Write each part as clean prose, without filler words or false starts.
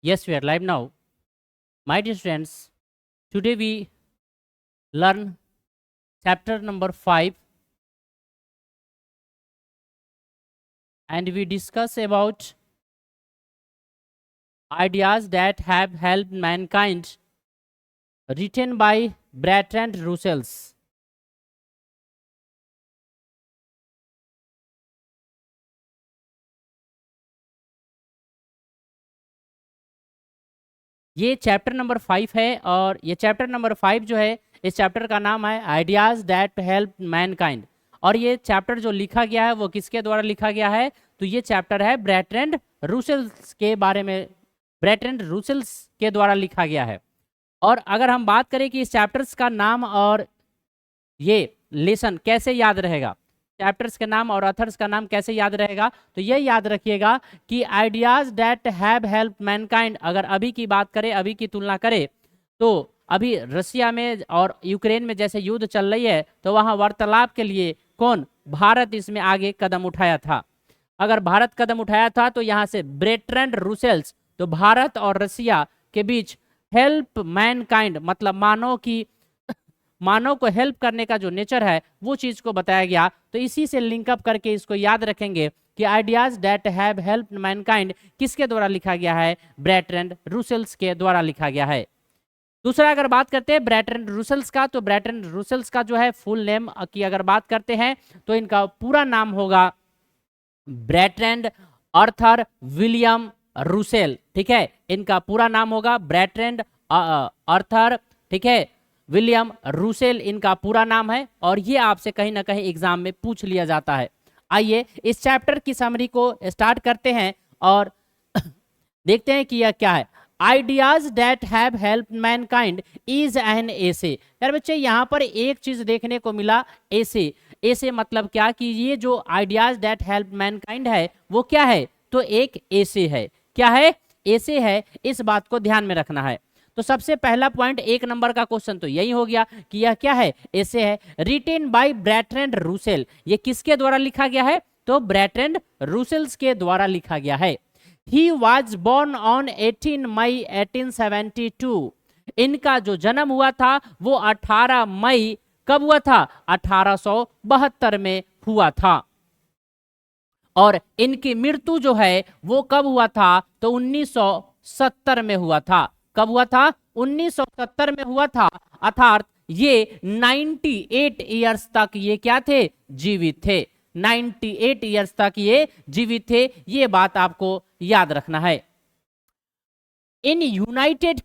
Yes, we are live now. My dear students, today we learn chapter number 5 and we discuss about ideas that have helped mankind written by Bertrand Russell. ये chapter number 5 है और ये chapter number 5 जो है इस chapter का नाम है आइडियाज दैट हेल्प मैनकाइंड। और ये चैप्टर जो लिखा गया है वो किसके द्वारा लिखा गया है? तो ये चैप्टर है ब्रैट्रैंड रूसेल्स के बारे में, ब्रैट्रैंड रूसेल्स के द्वारा लिखा गया है। और अगर हम बात करें कि इस चैप्टर्स का नाम और ये लेसन कैसे याद रहेगा, चैप्टर्स के नाम और ऑथर्स का नाम कैसे याद रहेगा, तो ये याद रखिएगा कि ideas that have help Mankind. अगर अभी की बात करें, अभी की तुलना करें, तो अभी रसिया में और यूक्रेन में जैसे युद्ध चल रही है तो वहाँ वार्तालाप के लिए कौन? भारत इसमें आगे कदम उठाया था। अगर भारत कदम उठाया था तो यहाँ से ब्रैट्रैंड रूसेल्स, तो भारत और रसिया के बीच हेल्प मैनकाइंड मतलब मानव को हेल्प करने का जो नेचर है वो चीज को बताया गया। तो इसी से लिंकअप करके इसको याद रखेंगे कि ideas that have help Mankind किसके द्वारा लिखा गया है? ब्रैट्रैंड रूसेल्स के द्वारा लिखा गया है। दूसरा अगर बात करते हैं ब्रैट्रैंड रूसेल्स का, तो ब्रैट्रैंड रूसेल्स का जो है फुल नेम की अगर बात करते हैं तो इनका पूरा नाम होगा ब्रैट्रैंड आर्थर विलियम रूसेल। ठीक है, इनका पूरा नाम होगा ब्रैट्रैंड आर्थर, ठीक है, विलियम रूसेल इनका पूरा नाम है। और ये आपसे कहीं ना कहीं एग्जाम में पूछ लिया जाता है। आइए इस चैप्टर की समरी को स्टार्ट करते हैं और देखते हैं कि यह क्या है। Ideas that have help Mankind is an essay. यार बच्चे यहाँ पर एक चीज देखने को मिला, एसे। एसे मतलब क्या कि ये जो आइडियाज दैट हेल्प मैनकाइंड है वो क्या है? तो एक एसे है। क्या है? एसे है। इस बात को ध्यान में रखना है। तो सबसे पहला पॉइंट, एक नंबर का क्वेश्चन तो यही हो गया कि यह क्या है? एसे है, रिटेन बाय ब्रैट्रैंड रूसेल। ये किसके द्वारा लिखा गया है? तो ब्रैट्रैंड रूसेल्स के द्वारा लिखा गया है। He was born on 18 मई 1872। इनका जो जन्म हुआ था वो 18 मई कब हुआ था? 1872 में हुआ था। और इनकी मृत्यु जो है वो कब हुआ था? तो 1970 में हुआ था। कब हुआ था? 1970 में हुआ था। अर्थात ये 98 ईयर्स तक ये क्या थे? जीवित थे। 98 ईयर्स तक ये जीवित थे। ये बात आपको याद रखना है। इन यूनाइटेड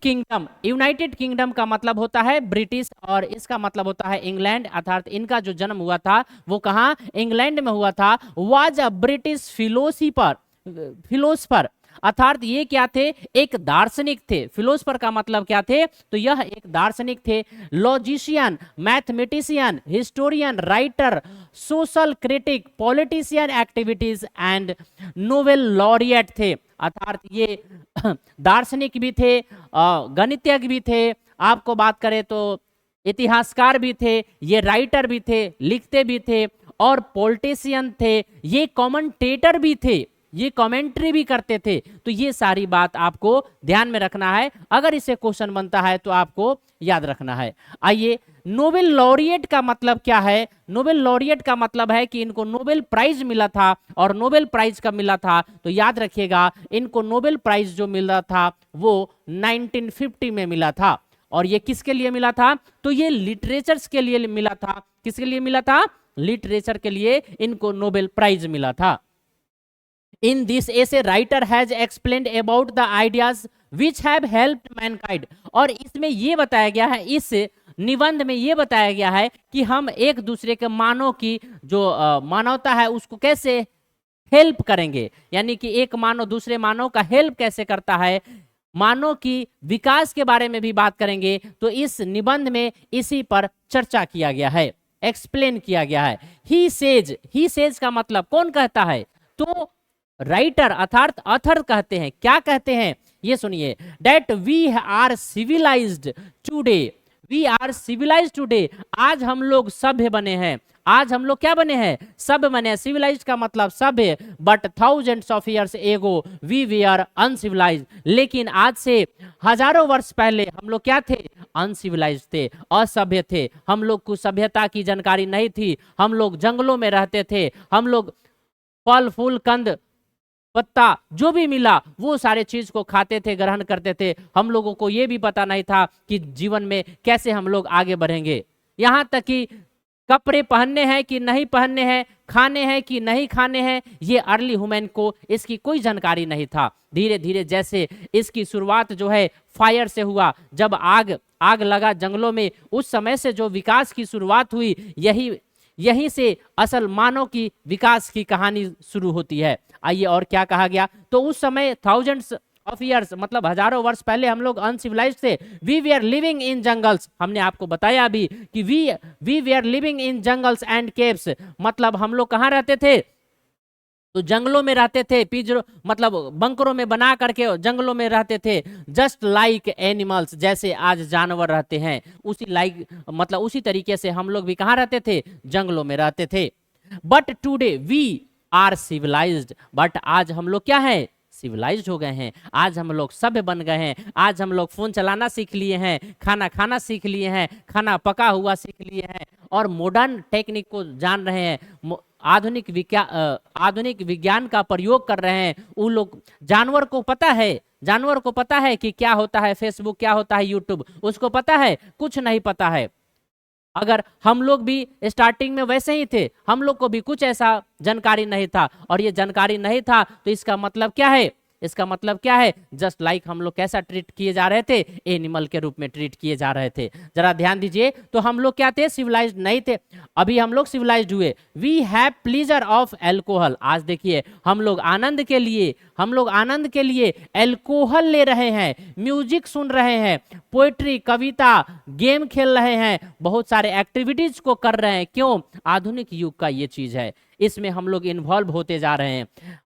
किंगडम का मतलब होता है ब्रिटिश और इसका मतलब होता है इंग्लैंड। अर्थात इनका जो जन्म हुआ था वो कहाँ? इंग्लैंड में हुआ था। Was a British philosopher. अर्थात ये क्या थे? एक दार्शनिक थे। फिलोसफर का मतलब क्या थे? तो यह एक दार्शनिक थे, logician, mathematician, historian, writer, social critic, politician activities and Nobel laureate थे। अर्थात ये दार्शनिक भी थे, गणितज्ञ भी थे, आपको बात करें तो इतिहासकार भी थे, ये राइटर भी थे, लिखते भी थे, और पॉलिटिशियन थे, ये कमेंटेटर भी थे, ये कमेंट्री भी करते थे। तो ये सारी बात आपको ध्यान में रखना है। अगर इसे क्वेश्चन बनता है तो आपको याद रखना है। आइए, नोबेल लॉरिएट का मतलब क्या है? नोबेल लॉरिएट का मतलब है कि इनको नोबेल प्राइज मिला था। और नोबेल प्राइज कब मिला था? तो याद रखिएगा, इनको नोबेल प्राइज जो मिला था वो 1950 में मिला था। और ये किसके लिए मिला था? तो ये लिटरेचर्स के लिए मिला था। किसके लिए मिला था? लिटरेचर के लिए इनको नोबेल प्राइज मिला था। In this essay, writer has explained about the ideas which have helped mankind। और इसमें ये बताया गया है, इस निबंध में ये बताया गया है कि हम एक दूसरे के मानव की जो मानवता है उसको कैसे हेल्प करेंगे, यानी कि एक मानव दूसरे मानव का हेल्प कैसे करता है, मानव की विकास के बारे में भी बात करेंगे। तो इस निबंध में इसी पर चर्चा किया गया है, एक्सप्लेन किया गया है। ही सेज का मतलब कौन कहता है? तो राइटर अर्थात ऑथर कहते हैं। क्या कहते हैं? ये सुनिए, that we are civilised today we are civilise today, आज हम लोग सभ्य बने हैं। आज हम लोग क्या बने हैं? सभ्य बने हैं। सिविलाइज का मतलब सभ्य, but thousands of years ago we we are uncivilise, लेकिन आज से हजारों वर्ष पहले हम लोग क्या थे? अनसिविलाइज थे, असभ्य थे। हम लोग को सभ्यता की जानकारी नहीं थी। हम लोग जंगलों में रहते थे। हम लोग फल फूल कंद पत्ता जो भी मिला वो सारे चीज को खाते थे, ग्रहण करते थे। हम लोगों को ये भी पता नहीं था कि जीवन में कैसे हम लोग आगे बढ़ेंगे। यहाँ तक कि कपड़े पहनने हैं कि नहीं पहनने हैं, खाने हैं कि नहीं खाने हैं, ये अर्ली ह्यूमन को इसकी कोई जानकारी नहीं था। धीरे धीरे जैसे इसकी शुरुआत जो है फायर से हुआ, जब आग आग लगा जंगलों में, उस समय से जो विकास की शुरुआत हुई, यहीं से असल मानव की विकास की कहानी शुरू होती है। आइए और क्या कहा गया, तो उस समय थाउजेंड्स ऑफ ईयर्स मतलब हजारों वर्ष पहले हम लोग अनसिविलाइज्ड थे। We we are living in jungles, हमने आपको बताया अभी कि we we are living in jungles and caves, मतलब हम लोग कहाँ रहते थे? तो जंगलों में रहते थे। पिंजरों मतलब बंकरों में बना करके जंगलों में रहते थे। जस्ट लाइक एनिमल्स, जैसे आज जानवर रहते हैं उसी मतलब उसी तरीके से हम लोग भी कहाँ रहते थे? जंगलों में रहते थे। But today we are civilised, but आज हम लोग क्या है? सिविलाइज्ड हो गए हैं। आज हम लोग सभ्य बन गए हैं। आज हम लोग फोन चलाना सीख लिए हैं, खाना खाना सीख लिए हैं, खाना पका हुआ सीख लिए हैं, और मॉडर्न टेक्निक को जान रहे हैं। आधुनिक विज्ञान का प्रयोग कर रहे हैं। वो लोग जानवर को पता है कि क्या होता है फेसबुक, क्या होता है यूट्यूब, उसको पता है? कुछ नहीं पता है। अगर हम लोग भी स्टार्टिंग में वैसे ही थे, हम लोग को भी कुछ ऐसा जानकारी नहीं था, और ये जानकारी नहीं था तो इसका मतलब क्या है? इसका मतलब क्या है? जस्ट लाइक हम लोग कैसा ट्रीट किए जा रहे थे? एनिमल के रूप में ट्रीट किए जा रहे थे। जरा ध्यान दीजिए, तो हम लोग क्या थे? सिविलाइज्ड नहीं थे। अभी हम लोग सिविलाइज्ड हुए। We have pleasure of alcohol, आज देखिए हम लोग आनंद के लिए एल्कोहल ले रहे हैं, म्यूजिक सुन रहे हैं, पोएट्री, कविता, गेम खेल रहे हैं, बहुत सारे एक्टिविटीज को कर रहे हैं। क्यों? आधुनिक युग का ये चीज है, इसमें हम लोग इन्वॉल्व होते जा रहे हैं,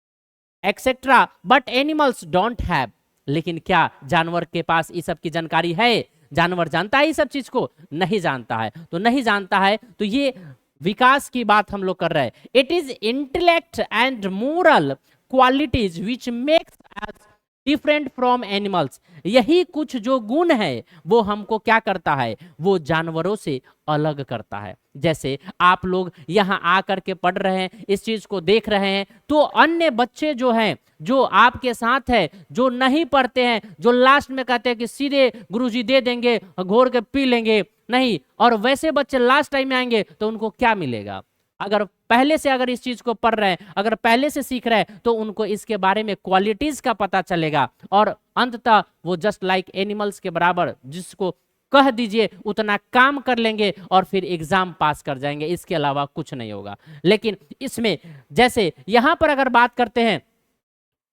etcetera. But animals don't have, लेकिन क्या जानवर के पास इस सब की जानकारी है? जानवर जानता है इस सब चीज को? नहीं जानता है। तो नहीं जानता है तो ये विकास की बात हम लोग कर रहे हैं। It is intellect and moral qualities which makes us different from animals, यही कुछ जो गुण है वो हमको क्या करता है? वो जानवरों से अलग करता है। जैसे आप लोग यहाँ आकर के पढ़ रहे हैं, इस चीज को देख रहे हैं, तो अन्य बच्चे जो हैं, जो आपके साथ है, जो नहीं पढ़ते हैं, जो लास्ट में कहते हैं कि सीधे गुरुजी दे देंगे, घोर के पी लेंगे, नहीं, और वैसे बच्चे लास्ट टाइम में आएंगे तो उनको क्या मिलेगा? अगर पहले से इस चीज को पढ़ रहे हैं, अगर पहले से सीख रहे हैं, तो उनको इसके बारे में क्वालिटीज का पता चलेगा, और अंततः वो जस्ट लाइक एनिमल्स के बराबर, जिसको कह दीजिए उतना काम कर लेंगे और फिर एग्जाम पास कर जाएंगे, इसके अलावा कुछ नहीं होगा। लेकिन इसमें जैसे यहां पर अगर बात करते हैं,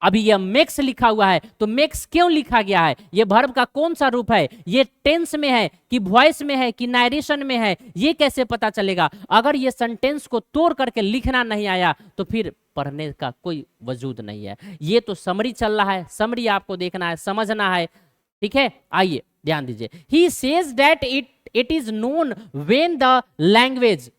अभी यह मेक्स लिखा हुआ है, तो मेक्स क्यों लिखा गया है? ये वर्ब का कौन सा रूप है? ये टेंस में है कि वॉइस में है कि नरेशन में है? ये कैसे पता चलेगा? अगर ये सेंटेंस को तोड़ करके लिखना नहीं आया तो फिर पढ़ने का कोई वजूद नहीं है। ये तो समरी चल रहा है, समरी आपको देखना है, समझना है, ठीक है? आइए ध्यान दीजिए। He says that it is known when the language,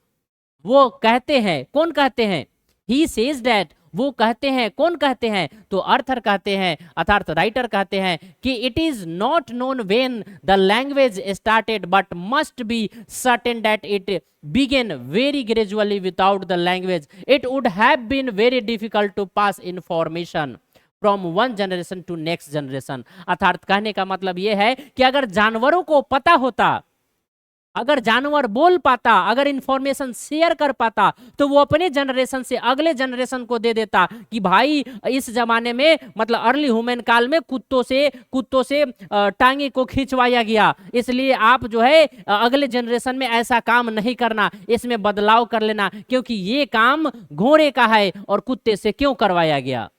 वो कहते हैं, कौन कहते हैं? ही सेज दैट, वो कहते हैं, कौन कहते हैं? तो अर्थर कहते हैं, अर्थात राइटर कहते हैं कि it is not known when the language started but must be certain that it began very gradually without the language it would have been very difficult to pass information from one generation to next generation. अर्थात कहने का मतलब यह है कि अगर जानवरों को पता होता, अगर जानवर बोल पाता, अगर इंफॉर्मेशन शेयर कर पाता, तो वो अपने जनरेशन से अगले जनरेशन को दे देता कि भाई इस जमाने में मतलब अर्ली ह्यूमन काल में कुत्तों से टांगे को खिंचवाया गया, इसलिए आप जो है अगले जनरेशन में ऐसा काम नहीं करना, इसमें बदलाव कर लेना, क्योंकि ये काम घोड़े का है और कुत्ते से क्यों करवाया गया।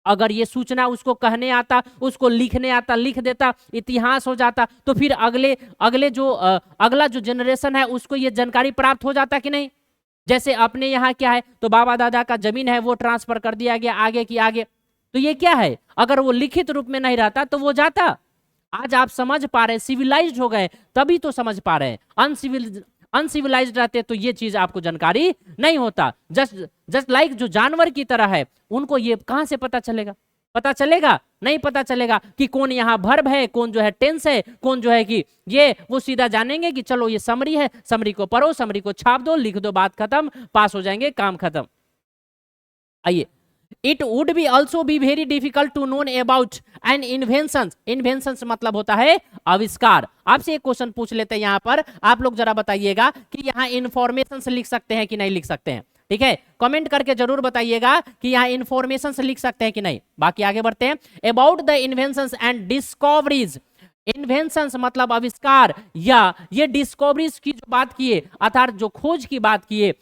अगर ये सूचना उसको कहने आता, उसको लिखने आता, लिख देता, इतिहास हो जाता, तो फिर अगला जो जनरेशन है उसको ये जानकारी प्राप्त हो जाता कि नहीं? जैसे अपने यहाँ क्या है, तो बाबा दादा का जमीन है वो ट्रांसफर कर दिया गया आगे की आगे, तो ये क्या है? अगर वो लिखित रूप में नहीं रहता तो वो जाता, आज आप समझ पा रहे हैं, सिविलाइज्ड हो गए तभी तो समझ पा रहे हैं। अनसिविलाइज्ड रहते तो ये चीज आपको जानकारी नहीं होता। जस्ट लाइक जो जानवर की तरह है, उनको ये कहां से पता चलेगा? पता चलेगा? नहीं पता चलेगा कि कौन यहाँ वर्ब है, कौन जो है टेंस है, कौन जो है कि ये, वो सीधा जानेंगे कि चलो ये समरी है, समरी को पढ़ो, समरी को छाप दो, लिख दो, बात खत्म, पास हो जाएंगे, काम खत्म। आइए, it would be also be very difficult to known about an invention. Invention मतलब होता है आविष्कार। आपसे एक क्वेश्चन पूछ लेते हैं यहाँ पर, आप लोग जरा बताइएगा कि यहाँ इंफॉर्मेशन लिख सकते हैं कि नहीं लिख सकते हैं? ठीक है, कमेंट करके जरूर बताइएगा कि यहाँ इंफॉर्मेशन लिख सकते हैं कि नहीं। बाकी आगे बढ़ते हैं। About the inventions and discoveries. Inventions मतलब आविष्कार, या ये डिस्कवरीज की जो बात किए, अर्थात जो खोज की बात किए,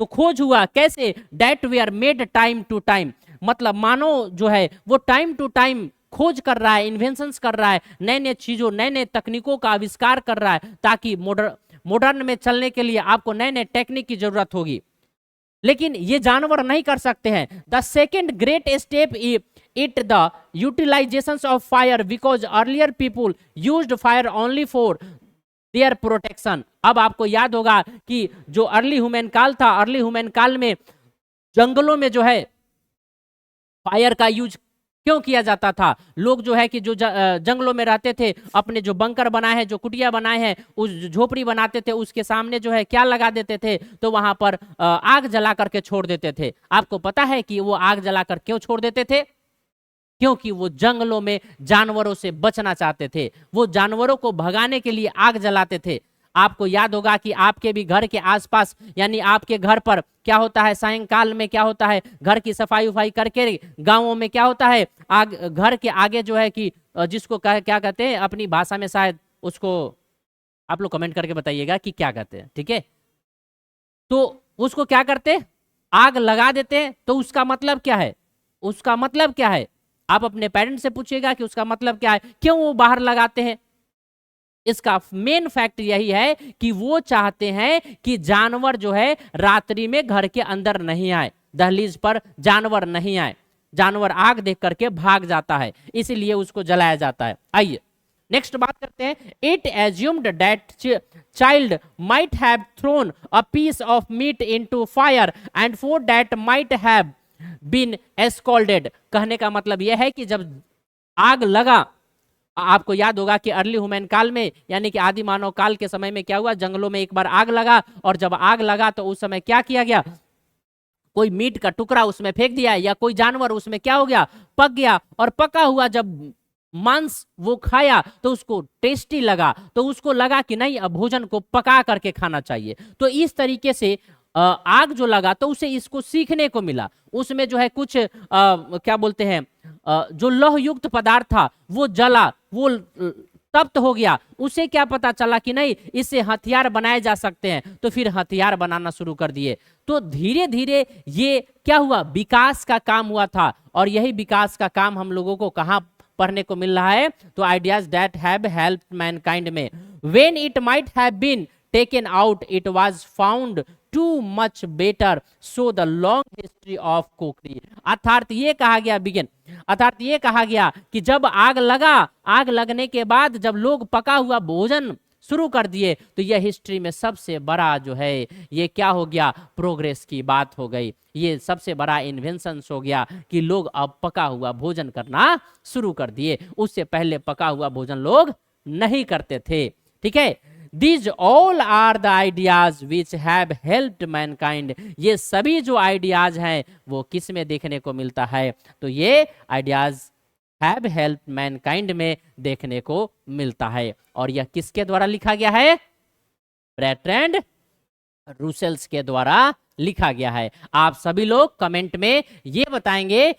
तो खोज हुआ कैसे? That we are made time to time, मतलब मानव जो है वो टाइम टू टाइम खोज कर रहा है, इन्वेंशंस कर रहा है, नए नए चीजों, नए नए तकनीकों का आविष्कार कर रहा है, ताकि मॉडर्न में चलने के लिए आपको नए नए टेक्निक की जरूरत होगी। लेकिन ये जानवर नहीं कर सकते हैं। The second great step it the utilisation of fire, because earlier people used fire only for their protection. अब आपको याद होगा कि जो अर्ली ह्यूमन काल था, अर्ली ह्यूमन काल में जंगलों में जो है फायर का यूज क्यों किया जाता था? लोग जो है कि जो जंगलों में रहते थे, अपने जो बंकर बनाए हैं, जो कुटिया बनाए हैं, उस झोपड़ी बनाते थे, उसके सामने जो है क्या लगा देते थे? तो वहां पर आग जला करके छोड़ देते थे। आपको पता है कि वो आग जलाकर क्यों छोड़ देते थे? क्योंकि वो जंगलों में जानवरों से बचना चाहते थे, वो जानवरों को भगाने के लिए आग जलाते थे। आपको याद होगा कि आपके भी घर के आसपास, यानी आपके घर पर क्या होता है, सायंकाल में क्या होता है, घर की सफाई उफाई करके गांवों में क्या होता है, आग घर के आगे जो है कि जिसको क्या कहते हैं अपनी भाषा में, शायद उसको आप लोग कमेंट करके बताइएगा कि क्या कहते हैं। ठीक है, तो उसको क्या करते? आग लगा देते। तो उसका मतलब क्या है? उसका मतलब क्या है? आप अपने पेरेंट्स से पूछिएगा कि उसका मतलब क्या है, क्यों वो बाहर लगाते हैं। इसका मेन फैक्ट यही है कि वो चाहते हैं कि जानवर जो है रात्रि में घर के अंदर नहीं आए, दहलीज पर जानवर नहीं आए। जानवर आग देख करके भाग जाता है, इसीलिए उसको जलाया जाता है। आइए नेक्स्ट बात करते हैं। It assumed that child might have thrown a piece of meat into fire and for that might have been scolded. कहने का मतलब यह है कि जब आग लगा, आपको याद होगा कि अर्ली ह्यूमन काल में, यानी कि आदि मानव काल के समय में क्या हुआ, जंगलों में एक बार आग लगा, और जब आग लगा तो उस समय क्या किया गया, कोई मीट का टुकड़ा उसमें फेंक दिया, या कोई जानवर उसमें क्या हो गया, पक गया। और पका हुआ जब मांस वो खाया तो उसको टेस्टी लगा, तो उसको लगा कि नहीं, अब भोजन को पका करके खाना चाहिए। तो इस तरीके से आग जो लगा तो उसे इसको सीखने को मिला। उसमें जो है कुछ क्या बोलते हैं, जो लौह युक्त पदार्थ था वो जला, वो तप्त हो गया। उसे क्या पता चला कि नहीं, इससे हथियार बनाए जा सकते हैं, तो फिर हथियार बनाना शुरू कर दिए। तो धीरे धीरे ये क्या हुआ, विकास का काम हुआ था। और यही विकास का काम हम लोगों को कहाँ पढ़ने को मिल रहा है? तो ideas that have helped mankind में। When it might have been taken out it was found to much better, so the long history of cookery. अर्थात ये कहा गया अर्थात ये कहा गया कि जब आग लगा, आग लगने के बाद जब लोग पका हुआ भोजन शुरू कर दिए, तो यह हिस्ट्री में सबसे बड़ा जो है ये क्या हो गया, प्रोग्रेस की बात हो गई। ये सबसे बड़ा इन्वेंशन हो गया कि लोग अब पका हुआ भोजन करना शुरू कर दिए। उससे पहले पका हुआ भोजन लोग नहीं करते थे। ठीक है, These all are the ideas which have helped mankind। ये सभी जो आइडियाज हैं वो किस में देखने को मिलता है? तो ये आइडियाज have helped mankind में देखने को मिलता है। और यह किसके द्वारा लिखा गया है? बर्ट्रैंड रूसेल्स के द्वारा लिखा गया है। आप सभी लोग कमेंट में ये बताएंगे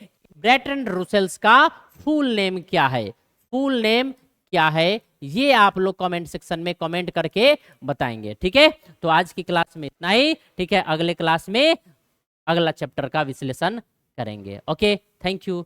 बर्ट्रैंड रूसेल्स का फुल नेम क्या है? फुल नेम क्या है ये आप लोग कमेंट सेक्शन में कमेंट करके बताएंगे। ठीक है, तो आज की क्लास में इतना ही। ठीक है, अगले क्लास में अगला चैप्टर का विश्लेषण करेंगे। Okay, thank you.